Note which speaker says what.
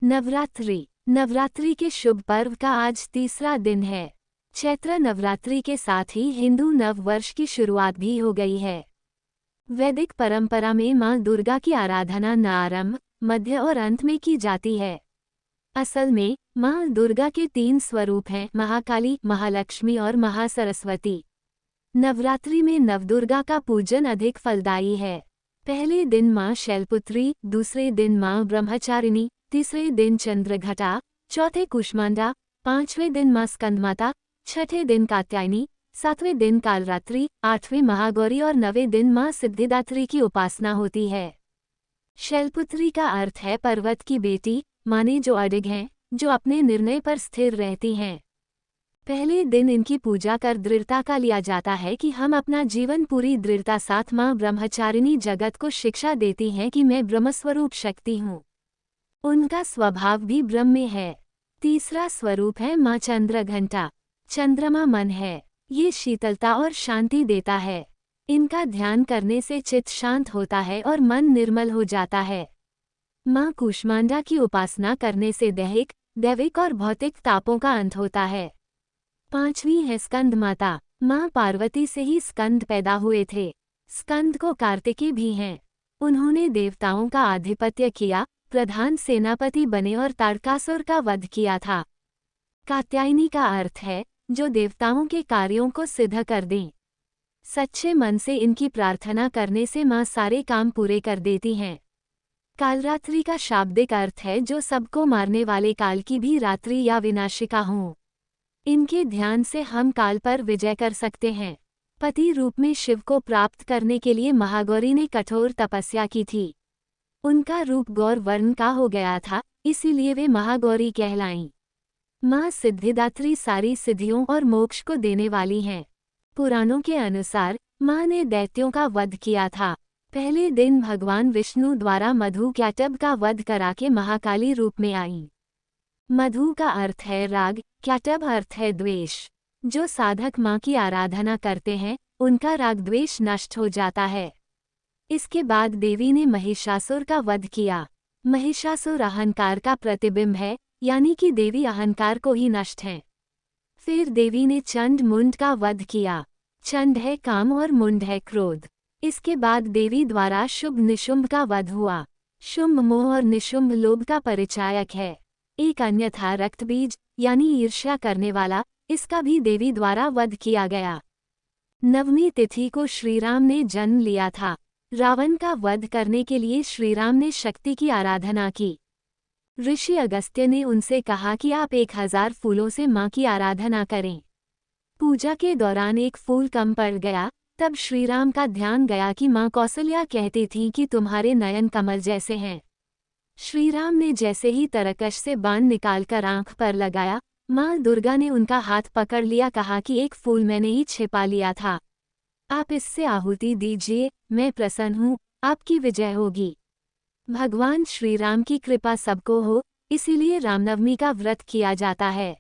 Speaker 1: नवरात्रि। नवरात्रि के शुभ पर्व का आज तीसरा दिन है। चैत्र नवरात्रि के साथ ही हिंदू नव वर्ष की शुरुआत भी हो गई है। वैदिक परंपरा में मां दुर्गा की आराधना न आरंभ, मध्य और अंत में की जाती है। असल में मां दुर्गा के 3 स्वरूप हैं, महाकाली, महालक्ष्मी और महासरस्वती। नवरात्रि में नवदुर्गा का पूजन अधिक फलदायी है। पहले दिन मां शैलपुत्री, दूसरे दिन मां ब्रह्मचारिणी, तीसरे दिन चंद्रघटा, चौथे कुष्मांडा, 5वें दिन मां स्कंदमाता, छठे दिन कात्यायनी, 7वें दिन कालरात्रि, 8वें महागौरी और 9वें दिन मां सिद्धिदात्री की उपासना होती है। शैलपुत्री का अर्थ है पर्वत की बेटी, माने जो अडिग हैं, जो अपने निर्णय पर स्थिर रहती हैं। पहले दिन इनकी पूजा कर दृढ़ता का लिया जाता है कि हम अपना जीवन पूरी दृढ़ता साथ मां ब्रह्मचारिणी जगत को शिक्षा देती हैं कि मैं ब्रह्मस्वरूप शक्ति हूँ। उनका स्वभाव भी ब्रह्म में है। तीसरा स्वरूप है मां चंद्रघंटा। चंद्रमा मन है। ये शीतलता और शांति देता है। इनका ध्यान करने से चित्त शांत होता है और मन निर्मल हो जाता है। मां कूष्मांडा की उपासना करने से दैहिक, दैविक और भौतिक तापों का अंत होता है। 5वीं है स्कंद माता। मां पार्वती से ही स्कंद पैदा हुए थे। स्कंद को कार्तिकी भी हैं। उन्होंने देवताओं का आधिपत्य किया, प्रधान सेनापति बने और ताड़कासुर का वध किया था। कात्यायनी का अर्थ है जो देवताओं के कार्यों को सिद्ध कर दें। सच्चे मन से इनकी प्रार्थना करने से मां सारे काम पूरे कर देती हैं। कालरात्रि का शाब्दिक अर्थ है जो सबको मारने वाले काल की भी रात्रि या विनाशिका हों। इनके ध्यान से हम काल पर विजय कर सकते हैं। पति रूप में शिव को प्राप्त करने के लिए महागौरी ने कठोर तपस्या की थी। उनका रूप गौर वर्ण का हो गया था, इसीलिए वे महागौरी कहलाईं। मां सिद्धिदात्री सारी सिद्धियों और मोक्ष को देने वाली हैं। पुराणों के अनुसार मां ने दैत्यों का वध किया था। पहले दिन भगवान विष्णु द्वारा मधु कैटब का वध करा के महाकाली रूप में आईं। मधु का अर्थ है राग, कैटब अर्थ है द्वेष। जो साधक मां की आराधना करते हैं, उनका राग द्वेष नष्ट हो जाता है। इसके बाद देवी ने महिषासुर का वध किया। महिषासुर अहंकार का प्रतिबिंब है, यानी कि देवी अहंकार को ही नष्ट है। फिर देवी ने चंड मुंड का वध किया। चंड है काम और मुंड है क्रोध। इसके बाद देवी द्वारा शुंभ निशुंभ का वध हुआ। शुंभ मोह और निशुंभ लोभ का परिचायक है। एक अन्य था रक्तबीज, यानी ईर्ष्या करने वाला, इसका भी देवी द्वारा वध किया गया। 9वीं तिथि को श्रीराम ने जन्म लिया था। रावण का वध करने के लिए श्रीराम ने शक्ति की आराधना की। ऋषि अगस्त्य ने उनसे कहा कि आप 1000 फूलों से मां की आराधना करें। पूजा के दौरान एक फूल कम पड़ गया, तब श्रीराम का ध्यान गया कि मां कौसल्या कहती थीं कि तुम्हारे नयन कमल जैसे हैं। श्रीराम ने जैसे ही तरकश से बाण निकालकर आंख पर लगाया, मां दुर्गा ने उनका हाथ पकड़ लिया, कहा कि एक फूल मैंने ही छिपा लिया था, आप इससे आहुति दीजिए, मैं प्रसन्न हूँ, आपकी विजय होगी। भगवान श्रीराम की कृपा सबको हो, इसीलिए रामनवमी का व्रत किया जाता है।